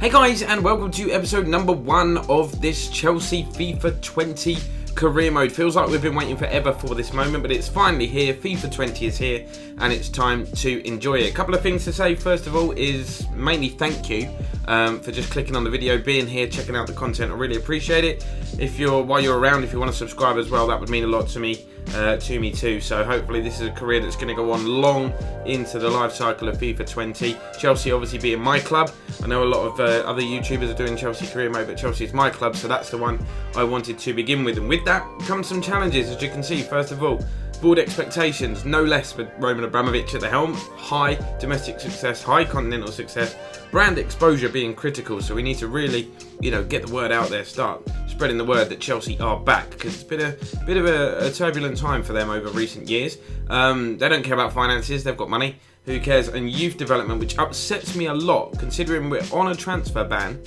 Hey guys, and welcome to episode number 1 of this Chelsea FIFA 20 career mode. Feels like we've been waiting forever for this moment, but it's finally here. FIFA 20 is here, and it's time to enjoy it. A couple of things to say. First of all is mainly thank you for just clicking on the video, being here, checking out the content. I really appreciate it. While you're around, if you want to subscribe as well, that would mean a lot to me too. So hopefully this is a career that's going to go on long into the life cycle of FIFA 20. Chelsea obviously being my club. I know a lot of other YouTubers are doing Chelsea career mode, but Chelsea is my club, so that's the one I wanted to begin with. And with that comes some challenges, as you can see. First of all, board expectations, no less with Roman Abramovich at the helm. High domestic success, high continental success, brand exposure being critical. So we need to really, get the word out there, start spreading the word that Chelsea are back, because it's been a bit of a turbulent time for them over recent years. They don't care about finances, they've got money. Who cares? And youth development, which upsets me a lot, considering we're on a transfer ban.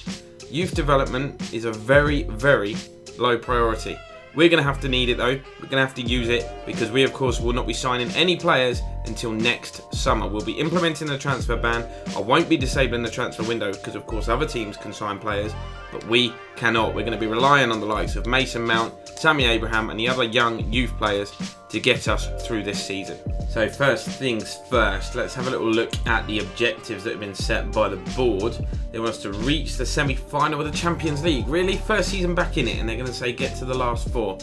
Youth development is a very, very low priority. We're going to have to need it though. We're going to have to use it because we, of course, will not be signing any players until next summer. We'll be implementing the transfer ban. I won't be disabling the transfer window because, of course, other teams can sign players, but we cannot. We're going to be relying on the likes of Mason Mount, Tammy Abraham, and the other young youth players to get us through this season. So first things first, let's have a little look at the objectives that have been set by the board. They want us to reach the semi-final of the Champions League. Really? First season back in it, and they're going to say get to the last 4.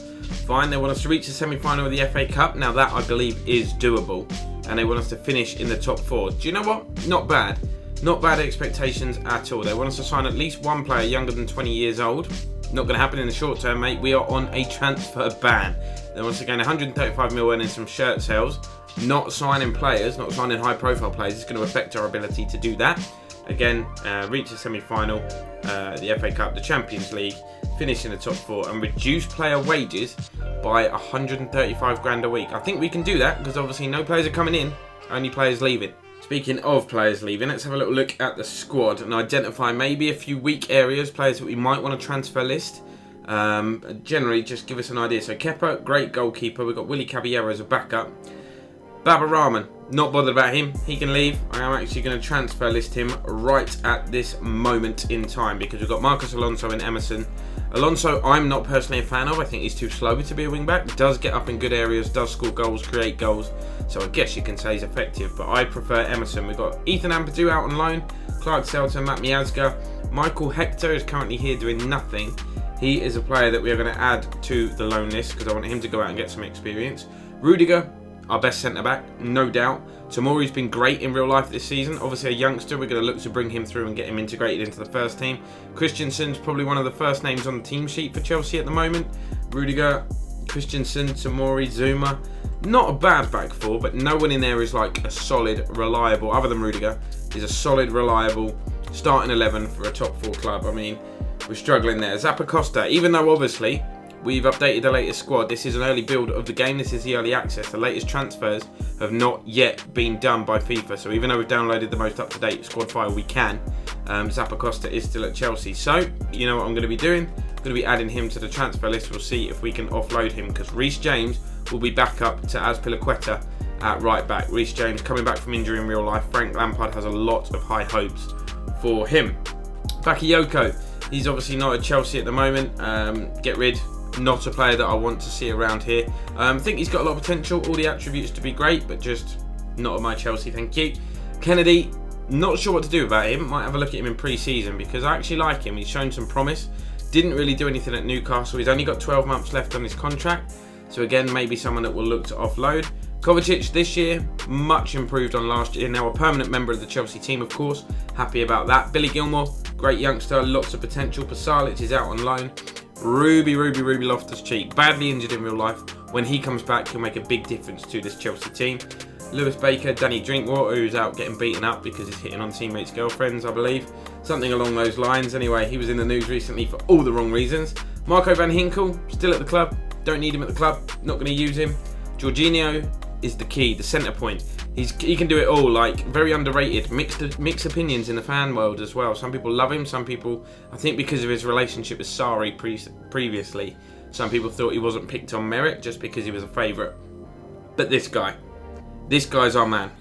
Fine, they want us to reach the semi-final of the FA Cup. Now that, I believe, is doable. And they want us to finish in the top 4. Do you know what? Not bad. Not bad expectations at all. They want us to sign at least one player younger than 20 years old. Not going to happen in the short term, mate. We are on a transfer ban. They want us to gain 135 million in some shirt sales. Not signing players, not signing high-profile players. It's going to affect our ability to do that. Again, reach the semi-final, the FA Cup, the Champions League, finish in the top 4, and reduce player wages by 135 grand a week. I think we can do that because obviously no players are coming in, only players leaving. Speaking of players leaving, let's have a little look at the squad and identify maybe a few weak areas, players that we might want to transfer list. Generally, just give us an idea. So Kepa, great goalkeeper. We've got Willy Caballero as a backup. Baba Rahman, not bothered about him. He can leave. I am actually going to transfer list him right at this moment in time because we've got Marcos Alonso and Emerson. Alonso, I'm not personally a fan of. I think he's too slow to be a wing-back. Does get up in good areas, does score goals, create goals. So I guess you can say he's effective. But I prefer Emerson. We've got Ethan Ampadu out on loan. Clark Selton, Matt Miazga. Michael Hector is currently here doing nothing. He is a player that we are going to add to the loan list because I want him to go out and get some experience. Rudiger, our best centre-back, no doubt. Tomori's been great in real life this season. Obviously a youngster, we're going to look to bring him through and get him integrated into the first team. Christensen's probably one of the first names on the team sheet for Chelsea at the moment. Rudiger, Christensen, Tomori, Zuma. Not a bad back four, but no one in there is like a solid, reliable, other than Rudiger, is a solid, reliable starting 11 for a top 4 club. I mean, we're struggling there. Zappacosta, even though obviously we've updated the latest squad, this is an early build of the game, this is the early access. The latest transfers have not yet been done by FIFA, so even though we've downloaded the most up-to-date squad file we can, Zappacosta is still at Chelsea. So, you know what I'm going to be doing? I'm going to be adding him to the transfer list. We'll see if we can offload him, because Reece James will be back up to Azpilicueta at right back. Reece James coming back from injury in real life. Frank Lampard has a lot of high hopes for him. Bakayoko, he's obviously not at Chelsea at the moment. Get rid. Not a player that I want to see around here. I think he's got a lot of potential, all the attributes to be great, but just not at my Chelsea, thank you. Kennedy, not sure what to do about him. Might have a look at him in pre-season because I actually like him. He's shown some promise. Didn't really do anything at Newcastle. He's only got 12 months left on his contract. So again, maybe someone that will look to offload. Kovacic this year, much improved on last year. Now a permanent member of the Chelsea team, of course. Happy about that. Billy Gilmore, great youngster, lots of potential. Pasalic is out on loan. Ruby Loftus-Cheek, badly injured in real life. When he comes back, he'll make a big difference to this Chelsea team. Lewis Baker, Danny Drinkwater, who's out getting beaten up because he's hitting on teammates' girlfriends, I believe. Something along those lines. Anyway, he was in the news recently for all the wrong reasons. Marco Van Ginkel, still at the club. Don't need him at the club. Not going to use him. Jorginho is the key, the centre point. He can do it all, like, very underrated. Mixed opinions in the fan world as well. Some people love him, some people, I think because of his relationship with Sarri previously, some people thought he wasn't picked on merit just because he was a favourite. But this guy's our man.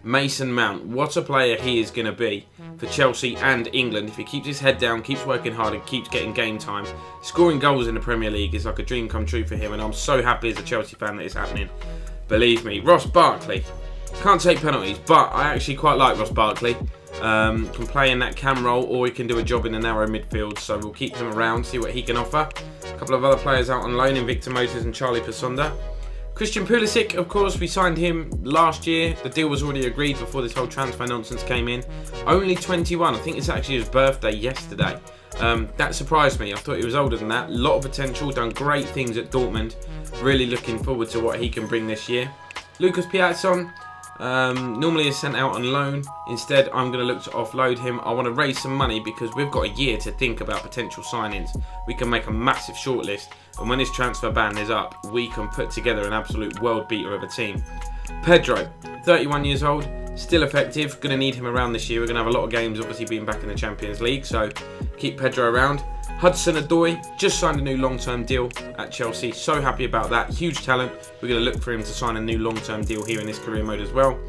Mason Mount. What a player he is going to be for Chelsea and England if he keeps his head down, keeps working hard and keeps getting game time. Scoring goals in the Premier League is like a dream come true for him, and I'm so happy as a Chelsea fan that it's happening. Believe me. Ross Barkley. Can't take penalties, but I actually quite like Ross Barkley. Can play in that cam role, or he can do a job in the narrow midfield, so we'll keep him around, see what he can offer. A couple of other players out on loan in Victor Moses and Charlie Pasonda. Christian Pulisic, of course, we signed him last year. The deal was already agreed before this whole transfer nonsense came in. Only 21. I think it's actually his birthday yesterday. That surprised me. I thought he was older than that. A lot of potential, done great things at Dortmund. Really looking forward to what he can bring this year. Lucas Piazon, normally is sent out on loan. Instead, I'm going to look to offload him. I want to raise some money because we've got a year to think about potential signings. We can make a massive shortlist, and when this transfer ban is up, we can put together an absolute world beater of a team. Pedro, 31 years old, still effective. Going to need him around this year. We're going to have a lot of games, obviously being back in the Champions League, so keep Pedro around. Hudson-Odoi just signed a new long-term deal at Chelsea. So happy about that. Huge talent. We're going to look for him to sign a new long-term deal here in this career mode as well.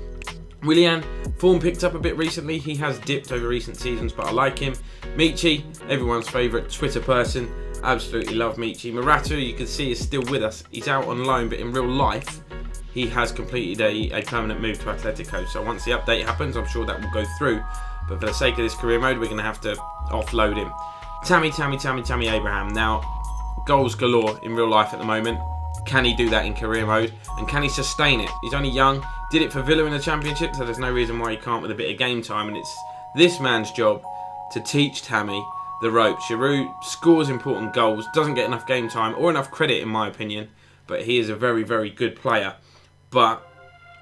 Willian, form picked up a bit recently. He has dipped over recent seasons, but I like him. Michi, everyone's favourite Twitter person. Absolutely love Michi. Morata, you can see, is still with us. He's out on loan, but in real life, he has completed a permanent move to Atletico. So once the update happens, I'm sure that will go through. But for the sake of this career mode, we're going to have to offload him. Tammy Abraham. Now, goals galore in real life at the moment. Can he do that in career mode? And can he sustain it? He's only young. Did it for Villa in the Championship, so there's no reason why he can't with a bit of game time. And it's this man's job to teach Tammy the ropes. Giroud scores important goals, doesn't get enough game time or enough credit in my opinion. But he is a very, very good player. But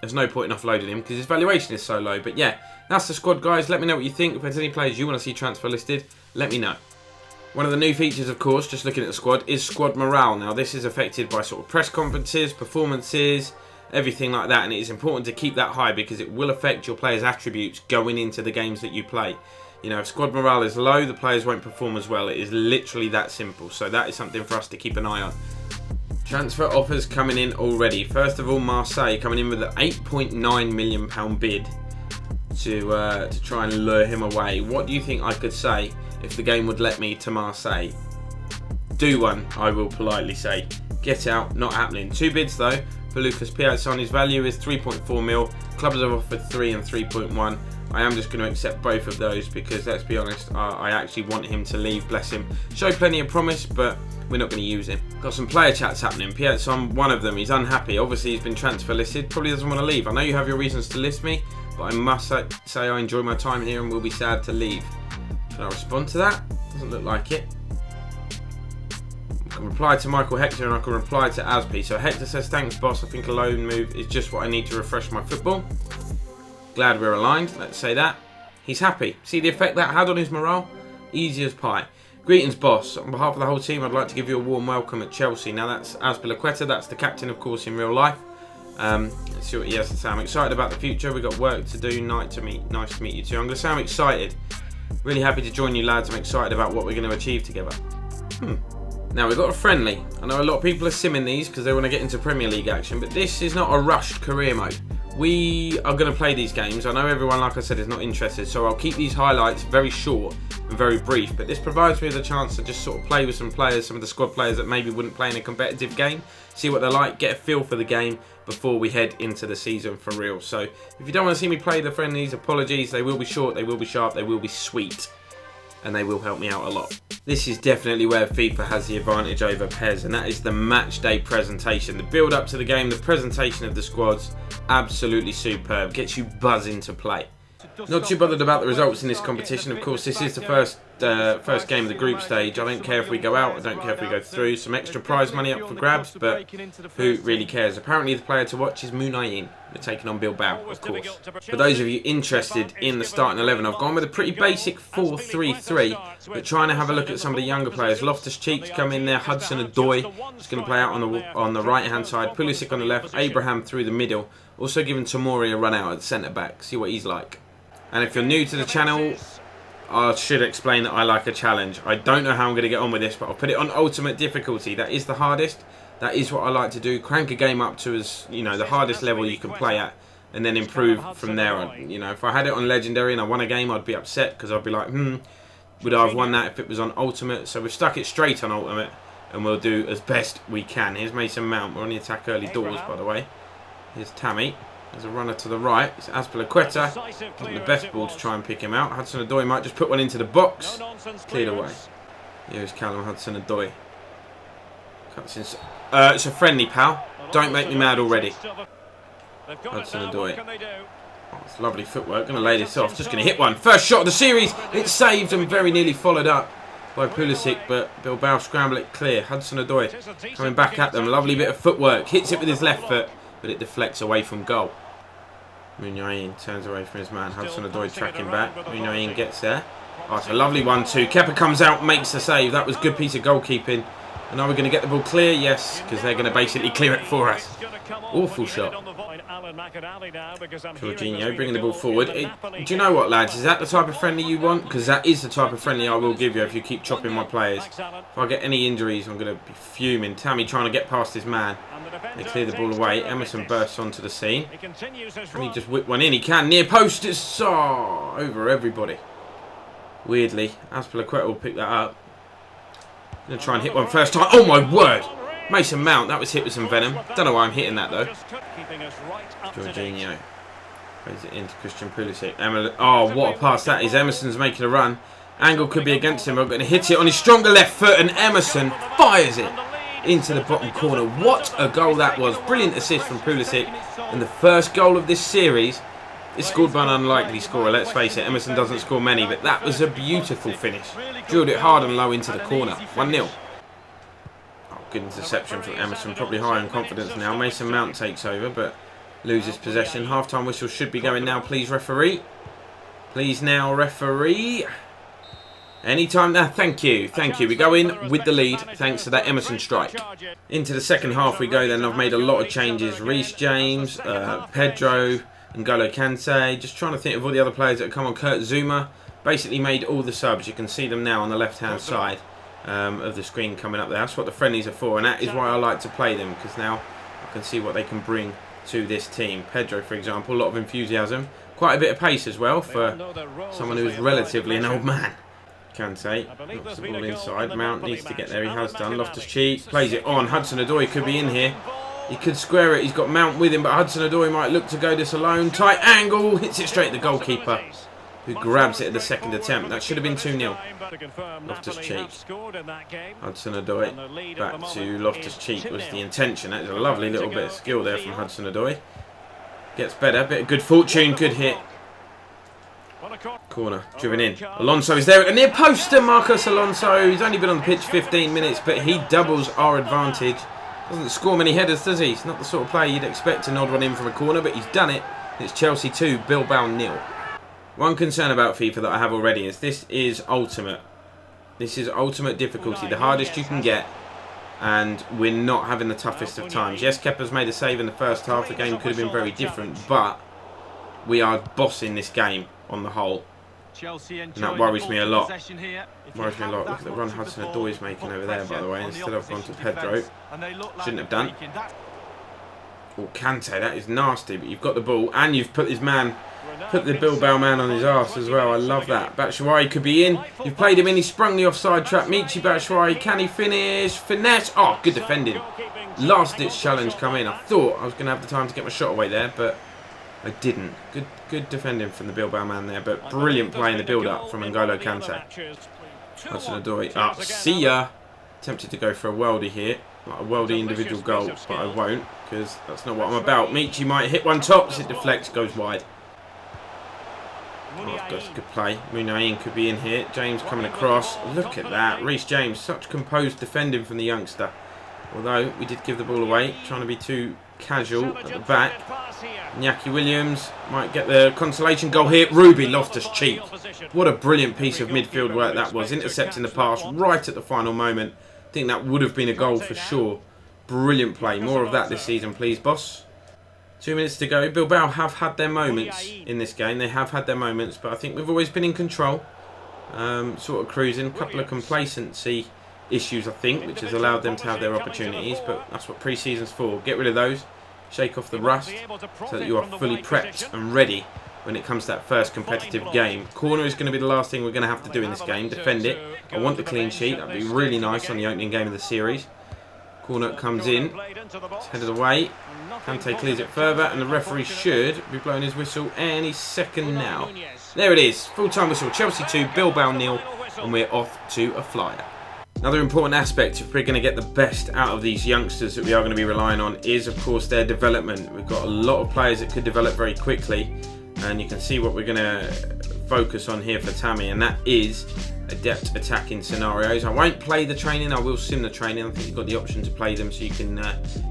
there's no point in offloading him because his valuation is so low. But yeah, that's the squad, guys. Let me know what you think. If there's any players you want to see transfer listed, let me know. One of the new features, of course, just looking at the squad, is squad morale. Now, this is affected by sort of press conferences, performances, everything like that. And it is important to keep that high because it will affect your players' attributes going into the games that you play. You know, if squad morale is low, the players won't perform as well. It is literally that simple. So that is something for us to keep an eye on. Transfer offers coming in already. First of all, Marseille coming in with an £8.9 million bid to try and lure him away. What do you think I could say if the game would let me to Marseille? Do one, I will politely say. Get out, not happening. Two bids though for Lucas Piazon. His value is 3.4 mil. Clubs have offered 3 and 3.1. I am just going to accept both of those because, let's be honest, I actually want him to leave, bless him. Showed plenty of promise, but we're not going to use him. Got some player chats happening. Piazon, one of them, he's unhappy. Obviously, he's been transfer listed. Probably doesn't want to leave. I know you have your reasons to list me, but I must say I enjoy my time here and will be sad to leave. Can I respond to that? Doesn't look like it. I can reply to Michael Hector and I can reply to Aspi. So Hector says, thanks boss, I think a loan move is just what I need to refresh my football. Glad we're aligned, let's say that. He's happy. See the effect that had on his morale? Easy as pie. Greetings boss, on behalf of the whole team I'd like to give you a warm welcome at Chelsea. Now that's Azpilicueta, that's the captain of course in real life. Let's see what he has to say. I'm excited about the future, we've got work to do. Nice to meet you too. I'm going to say I'm excited. Really happy to join you lads. I'm excited about what we're going to achieve together. Now we've got a friendly. I know a lot of people are simming these because they want to get into Premier League action, but this is not a rushed career mode. We are going to play these games. I know everyone, like I said, is not interested, so I'll keep these highlights very short and very brief, but this provides me with a chance to just sort of play with some players, some of the squad players that maybe wouldn't play in a competitive game, see what they're like, get a feel for the game before we head into the season for real. So if you don't want to see me play the friendlies, apologies. They will be short, they will be sharp, they will be sweet, and they will help me out a lot. This is definitely where FIFA has the advantage over PES, and that is the match day presentation. The build up to the game, the presentation of the squads, absolutely superb. Gets you buzzing to play. Not too bothered about the results in this competition. Of course, this is the first game of the group stage. I don't care if we go out, I don't care if we go through. Some extra prize money up for grabs, but who really cares? Apparently the player to watch is Munayin. We're taking on Bilbao, of course. For those of you interested in the starting 11, I've gone with a pretty basic 4-3-3, but trying to have a look at some of the younger players. Loftus-Cheek's come in there, Hudson-Odoi is going to play out on the right-hand side, Pulisic on the left, Abraham through the middle. Also giving Tomori a run out at centre-back, see what he's like. And if you're new to the channel, I should explain that I like a challenge. I don't know how I'm going to get on with this, but I'll put it on ultimate difficulty. That is the hardest. That is what I like to do. Crank a game up to as, you know, the hardest level you can play at. and then improve from there. You know, if I had it on Legendary and I won a game, I'd be upset because I'd be like, would I have won that if it was on Ultimate? So we've stuck it straight on Ultimate, and we'll do as best we can. Here's Mason Mount. We're on the attack early doors, by the way. Here's Tammy. There's a runner to the right. It's Azpilicueta. Wasn't the best ball to try and pick him out. Hudson-Odoi might just put one into the box. Cleared away. Here's Callum Hudson-Odoi. Cuts in. It's a friendly, pal. Don't make me mad already. Hudson-Odoi. Oh, it's lovely footwork. Going to lay this off. Just going to hit one. First shot of the series. It's saved and very nearly followed up by Pulisic, but Bilbao scramble it clear. Hudson-Odoi coming back at them. Lovely bit of footwork. Hits it with his left foot, but it deflects away from goal. Muniain turns away from his man. Hudson-Odoi tracking back. Muniain gets there. Oh, it's a lovely 1-2. Kepa comes out, makes the save. That was a good piece of goalkeeping. And are we going to get the ball clear? Yes, because they're going to basically clear it for us. Awful shot. Jorginho bringing the ball forward. Do you know what, lads? Is that the type of friendly you want? Because that is the type of friendly I will give you if you keep chopping my players. If I get any injuries, I'm going to be fuming. Tammy trying to get past his man. They clear the ball away. Emerson bursts onto the scene. And he just whipped one in. He can. Near post. It's over everybody. Weirdly, Azpilicueta will pick that up. Going to try and hit one first time. Oh my word! Mason Mount, that was hit with some venom. Don't know why I'm hitting that though. Jorginho plays it into Christian Pulisic. Oh, what a pass that is. Emerson's making a run. Angle could be against him. I'm going to hit it on his stronger left foot, and Emerson fires it into the bottom corner. What a goal that was. Brilliant assist from Pulisic. And the first goal of this series is scored by an unlikely scorer. Let's face it, Emerson doesn't score many, but that was a beautiful finish. Drilled it hard and low into the corner. 1-0. Oh, good interception from Emerson. Probably high in confidence now. Mason Mount takes over, but loses possession. Half-time whistle should be going now. Please, referee. Please now, referee. Anytime now. Thank you. Thank you. We go in with the lead thanks to that Emerson strike. Into the second half we go then. I've made a lot of changes. Reece James, Pedro, N'Golo Kante. Just trying to think of all the other players that have come on. Kurt Zouma. Basically made all the subs. You can see them now on the left-hand side of the screen coming up there. That's what the friendlies are for, and that is why I like to play them, because now I can see what they can bring to this team. Pedro, for example, a lot of enthusiasm. Quite a bit of pace as well for someone who is relatively an old man. Kante knocks the ball inside. Mount needs to get there. He has done. Loftus-Cheek plays it on. Hudson-Odoi could be in here. He could square it. He's got Mount with him, but Hudson-Odoi might look to go this alone. Tight angle. Hits it straight at the goalkeeper, who grabs it at the second attempt. That should have been 2-0. Loftus-Cheek. Hudson-Odoi back to Loftus-Cheek was the intention. That is a lovely little bit of skill there from Hudson-Odoi. Gets better. Bit of good fortune. Good hit. Corner, driven in. Alonso is there at the near post. Marcos Alonso. He's only been on the pitch 15 minutes, but he doubles our advantage. Doesn't score many headers, does he? He's not the sort of player you'd expect to nod one in from a corner, but he's done it. It's Chelsea 2, Bilbao 0. One concern about FIFA that I have already is this is ultimate. This is ultimate difficulty, the hardest you can get, and we're not having the toughest of times. Yes, Kepa's made a save in the first half. The game could have been very different, but we are bossing this game on the whole. And that worries me a lot. Worries me a lot. Look at the run Hudson-Odoi is making over there, by the way. Instead of gone to Pedro. Shouldn't have done. Oh, Kante, that is nasty. But you've got the ball, and you've put his man, put the Bilbao man on his arse as well. I love that. Batshuayi could be in. You've played him in. He sprung the offside trap. Michy Batshuayi, can he finish? Finesse. Oh, good defending. Last ditch challenge come in. I thought I was going to have the time to get my shot away there, but I didn't. Good defending from the Bilbao man there, but brilliant play in the build-up from N'Golo Kante. Hudson-Odoi up. See ya. Tempted to go for a worldie here. Like a worldie individual goal, but I won't, because that's not what I'm about. Michy might hit one tops. It deflects, goes wide. Oh, that's good play. Muniain could be in here. James coming across. Look at that. Reece James, such composed defending from the youngster. Although we did give the ball away, trying to be too casual at the back. Iñaki Williams might get the consolation goal here. Ruby Loftus-Cheek. What a brilliant piece of midfield work that was. Intercepting the pass right at the final moment. I think that would have been a goal for sure. Brilliant play. More of that this season, please, boss. 2 minutes to go. Bilbao have had their moments in this game. They have had their moments, but I think we've always been in control. Sort of cruising. A couple of complacency issues, I think, which has allowed them to have their opportunities, but that's what pre-season's for. Get rid of those shake off the rust so that you are fully prepped and ready when it comes to that first competitive game. Corner is going to be the last thing we're going to have to do in this game. Defend it. I want the clean sheet. That would be really nice on the opening game of the series. Corner comes in. It's headed away. Kante clears it further, and the referee should be blowing his whistle any second now. There it is. Full-time whistle. Chelsea 2, Bilbao 0, and we're off to a flyer. Another important aspect, if we're going to get the best out of these youngsters that we are going to be relying on, is of course their development. We've got a lot of players that could develop very quickly, and you can see what we're going to focus on here for Tammy, and that is adept attacking scenarios. I won't play the training, I will sim the training. I think you've got the option to play them so you can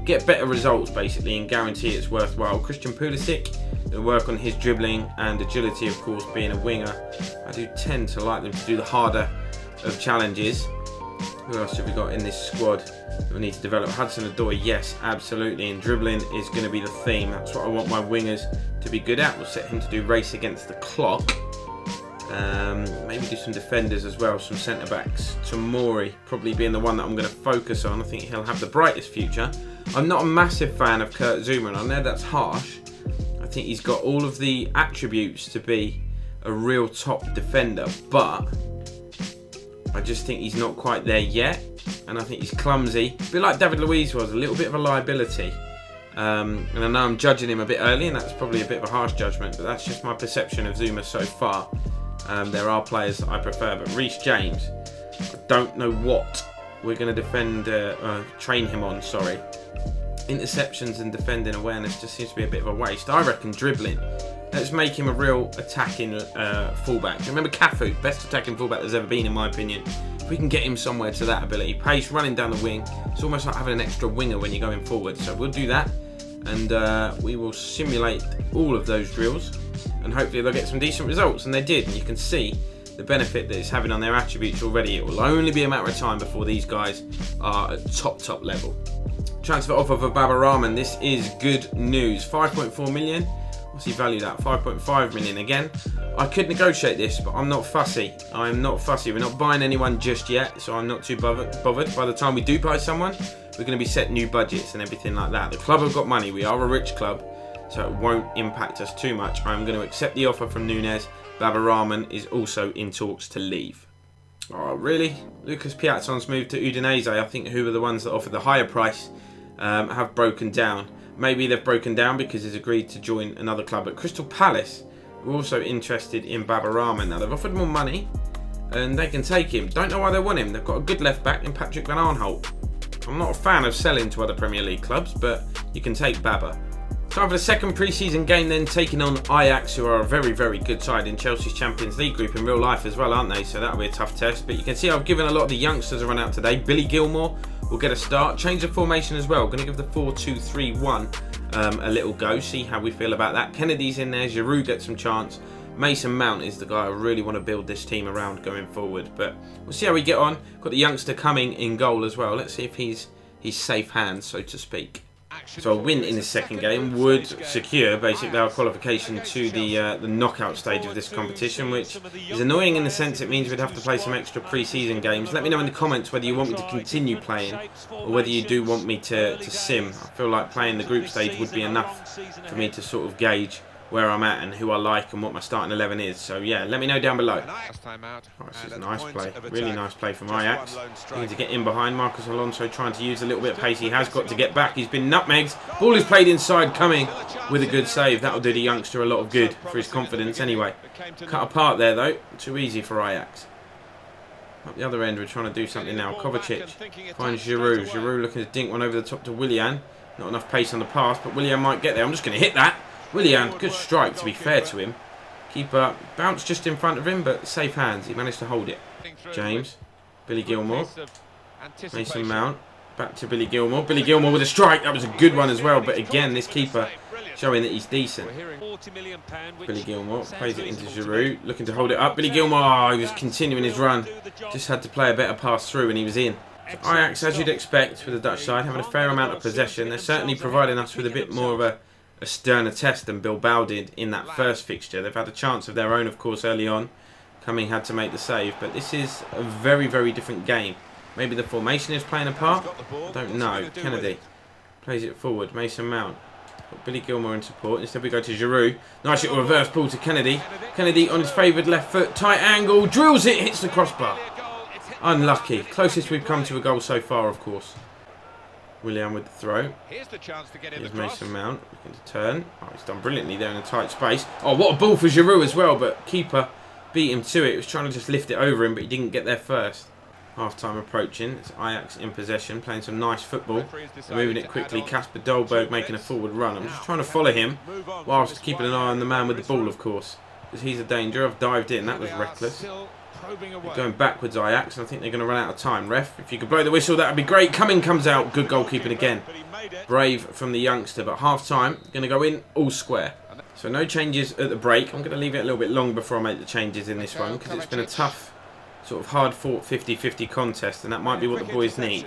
get better results basically and guarantee it's worthwhile. Christian Pulisic, will work on his dribbling and agility, of course, being a winger. I do tend to like them to do the harder of challenges. Who else have we got in this squad that we need to develop? Hudson-Odoi, yes, absolutely. And dribbling is going to be the theme. That's what I want my wingers to be good at. We'll set him to do race against the clock. Maybe do some defenders as well, some centre-backs. Tomori probably being the one that I'm going to focus on. I think he'll have the brightest future. I'm not a massive fan of Kurt Zouma, and I know that's harsh. I think he's got all of the attributes to be a real top defender, but I just think he's not quite there yet, and I think he's clumsy. A bit like David Luiz was, a little bit of a liability. And I know I'm judging him a bit early, and that's probably a bit of a harsh judgment, but that's just my perception of Zouma so far. There are players that I prefer, but Reece James, I don't know what we're going to train him on, sorry. Interceptions and defending awareness just seems to be a bit of a waste. I reckon dribbling. Let's make him a real attacking fullback. Remember Cafu, best attacking fullback there's ever been in my opinion. If we can get him somewhere to that ability. Pace, running down the wing. It's almost like having an extra winger when you're going forward. So we'll do that. And we will simulate all of those drills. And hopefully they'll get some decent results. And they did. And you can see the benefit that it's having on their attributes already. It will only be a matter of time before these guys are at top level. Transfer offer for Baba Rahman. This is good news. 5.4 million. What's he valued at? 5.5 million again. I could negotiate this, but I'm not fussy. I'm not fussy. We're not buying anyone just yet, so I'm not too bothered. By the time we do buy someone, we're going to be setting new budgets and everything like that. The club have got money. We are a rich club, so it won't impact us too much. I'm going to accept the offer from Nunes. Baba Rahman is also in talks to leave. Oh, really? Lucas Piazzon's moved to Udinese. I think who are the ones that offered the higher price have broken down. Maybe they've broken down because he's agreed to join another club. But Crystal Palace are also interested in Baba Rahman. Now, they've offered more money and they can take him. Don't know why they want him. They've got a good left back in Patrick Van Aanholt. I'm not a fan of selling to other Premier League clubs, but you can take Baba. Time for the second pre-season game then, taking on Ajax, who are a very, very good side in Chelsea's Champions League group in real life as well, aren't they? So that'll be a tough test. But you can see I've given a lot of the youngsters a run out today. Billy Gilmore will get a start. Change of formation as well. Going to give the 4-2-3-1 a little go. See how we feel about that. Kennedy's in there. Giroud gets some chance. Mason Mount is the guy I really want to build this team around going forward. But we'll see how we get on. Got the youngster coming in goal as well. Let's see if he's safe hands, so to speak. So a win in the second game would secure basically our qualification to the knockout stage of this competition, which is annoying in the sense it means we'd have to play some extra pre-season games. Let me know in the comments whether you want me to continue playing or whether you do want me to sim. I feel like playing the group stage would be enough for me to sort of gauge where I'm at and who I like and what my starting 11 is. So yeah, let me know down below. Oh, this is a nice play, really nice play from Ajax. Need to get in behind. Marcos Alonso trying to use a little bit of pace. He has got to get back. He's been nutmegged. Ball is played inside, coming with a good save. That'll do the youngster a lot of good for his confidence anyway. Cut apart there though. Too easy for Ajax. Up the other end, we're trying to do something now. Kovacic finds Giroud. Giroud looking to dink one over the top to Willian. Not enough pace on the pass, but Willian might get there. I'm just going to hit that. Willian, good strike to be fair to him. Keeper bounced just in front of him, but safe hands. He managed to hold it. James, Billy Gilmore, Mason Mount, back to Billy Gilmore. Billy Gilmore with a strike. That was a good one as well, but again, this keeper showing that he's decent. Billy Gilmore plays it into Giroud, looking to hold it up. Billy Gilmore, he was continuing his run. Just had to play a better pass through and he was in. So Ajax, as you'd expect with the Dutch side, having a fair amount of possession. They're certainly providing us with a bit more of a sterner test than Bilbao did in that first fixture. They've had a chance of their own, of course, early on. Cumming had to make the save, but this is a very, very different game. Maybe the formation is playing a part? I don't know. Kennedy plays it forward. Mason Mount Got Billy Gilmore in support. Instead we go to Giroud. Nice little reverse ball to Kennedy. Kennedy on his favoured left foot. Tight angle. Drills it. Hits the crossbar. Unlucky. Closest we've come to a goal so far, of course. Willian with the throw. Here's Mason Mount. Looking to turn. Oh, he's done brilliantly there in a tight space. Oh, what a ball for Giroud as well. But keeper beat him to it. He was trying to just lift it over him, but he didn't get there first. Half-time approaching. It's Ajax in possession, playing some nice football. They're moving it quickly. Casper Dolberg making a forward run. I'm just trying to follow him, whilst keeping an eye on the man with the ball, of course. Because he's a danger. I've dived in. That was reckless. They're going backwards, Ajax, and I think they're going to run out of time. Ref, if you could blow the whistle, that would be great. Cumming comes out. Good goalkeeping again. Brave from the youngster, but half-time, going to go in all square. So no changes at the break. I'm going to leave it a little bit long before I make the changes in this one, because it's been a tough, sort of hard-fought 50-50 contest, and that might be what the boys need.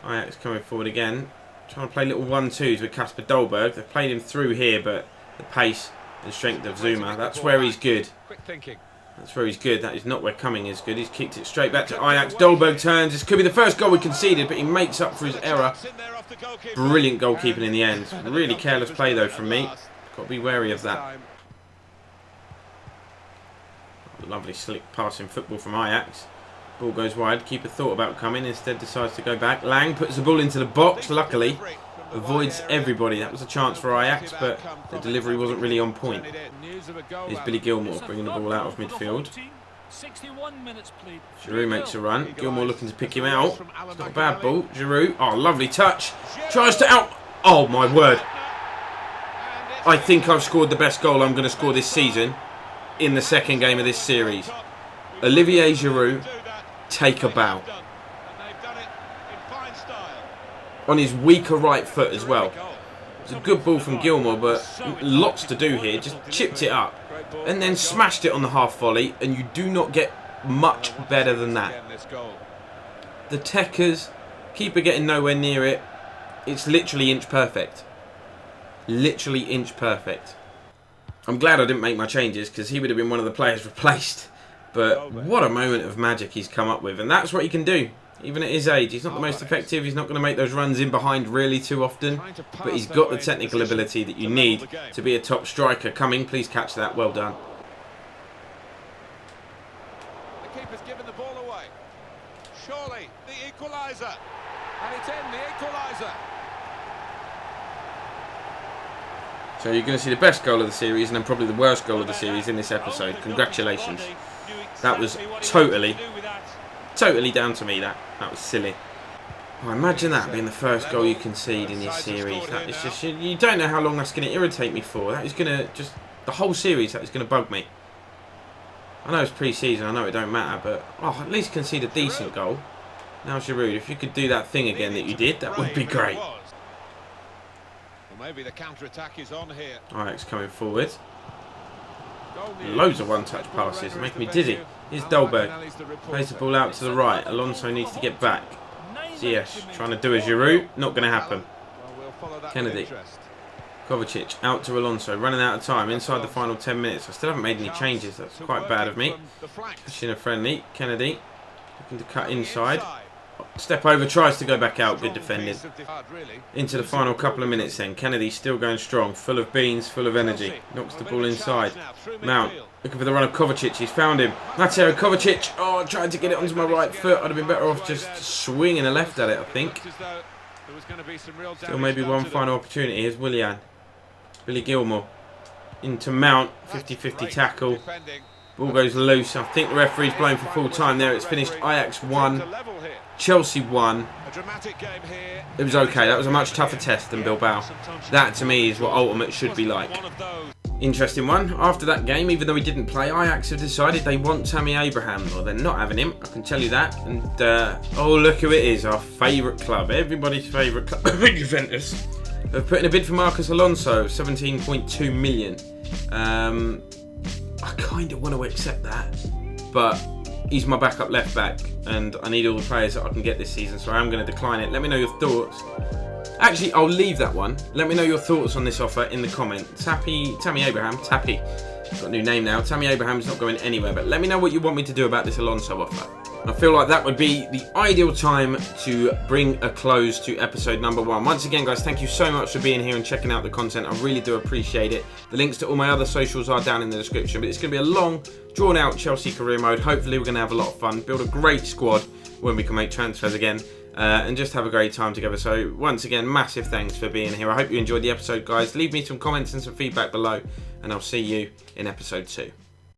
Ajax coming forward again. Trying to play little 1-2s with Casper Dolberg. They've played him through here, but the pace and strength of Zuma, that's where he's good. That's where he's good. That is not where Cumming is good. He's kicked it straight back to Ajax. Dolberg turns. This could be the first goal we conceded, but he makes up for his error. Brilliant goalkeeping in the end. Really careless play, though, from me. Got to be wary of that. Lovely slick passing football from Ajax. Ball goes wide. Keeper thought about coming. Instead decides to go back. Lang puts the ball into the box. Luckily, avoids everybody. That was a chance for Ajax, but the delivery wasn't really on point. Here's Billy Gilmore bringing the ball out of midfield. Giroud makes a run. Gilmore looking to pick him out. It's not a bad ball. Giroud. Oh, lovely touch. Tries to out. Oh, my word. I think I've scored the best goal I'm going to score this season in the second game of this series. Olivier Giroud, take a bow. On his weaker right foot as well. It's a good ball from Gilmore, but lots to do here. Just chipped it up and then smashed it on the half volley, and you do not get much better than that. The Techers, keeper getting nowhere near it. It's literally inch perfect. Literally inch perfect. I'm glad I didn't make my changes, because he would have been one of the players replaced. But what a moment of magic he's come up with, and that's what he can do. Even at his age, he's not the most effective. He's not going to make those runs in behind really too often. But he's got the technical ability that you need to be a top striker. Cumming, please catch that. Well done. The keeper's given the ball away. Surely the equaliser. And it's in, the equaliser. So you're going to see the best goal of the series and then probably the worst goal of the series in this episode. Congratulations. That was totally down to me. That was silly. Oh, imagine that being the first goal you concede in this series. That is just, you don't know how long that's going to irritate me for. That is going to just, the whole series, that is going to bug me. I know it's pre-season, I know it don't matter, but at least concede a decent goal. Now Giroud, if you could do that thing again that you did, that would be great. Maybe the counter-attack is on here. Ajax coming forward. Loads of one-touch passes, making me dizzy. Here's Dolberg. Plays the ball out to the right. Alonso needs to get back. Ziyech trying to do a Giroud. Not going to happen. Kennedy. Kovacic out to Alonso. Running out of time inside the final 10 minutes. I still haven't made any changes. That's quite bad of me. Pushing a friendly. Kennedy looking to cut inside. Step over, tries to go back out. Good defending. Into the final couple of minutes then. Kennedy still going strong. Full of beans, full of energy. Knocks the ball inside. Mount looking for the run of Kovacic. He's found him. Mateo Kovacic. Oh, trying to get it onto my right foot. I'd have been better off just swinging a left at it, I think. Still maybe one final opportunity. Here's Willian. Billy Gilmore. Into Mount. 50-50 tackle. Ball goes loose. I think the referee's blown for full time there. It's finished Ajax 1. Chelsea 1. It was okay. That was a much tougher test than Bilbao. That to me is what ultimate should be like. Interesting one. After that game, even though he didn't play, Ajax have decided they want Tammy Abraham. Or they're not having him. I can tell you that. And oh, look who it is. Our favourite club. Everybody's favourite club. Juventus. Have put in a bid for Marcos Alonso. 17.2 million. I kind of want to accept that. But he's my backup left back, and I need all the players that I can get this season, so I am going to decline it. Let me know your thoughts. Actually, I'll leave that one. Let me know your thoughts on this offer in the comments. Tammy Abraham, got a new name now. Tammy Abraham's not going anywhere, but let me know what you want me to do about this Alonso offer. I feel like that would be the ideal time to bring a close to episode number 1. Once again, guys, thank you so much for being here and checking out the content. I really do appreciate it. The links to all my other socials are down in the description, but it's going to be a long, drawn-out Chelsea career mode. Hopefully, we're going to have a lot of fun, build a great squad when we can make transfers again, and just have a great time together. So, once again, massive thanks for being here. I hope you enjoyed the episode, guys. Leave me some comments and some feedback below, and I'll see you in episode 2.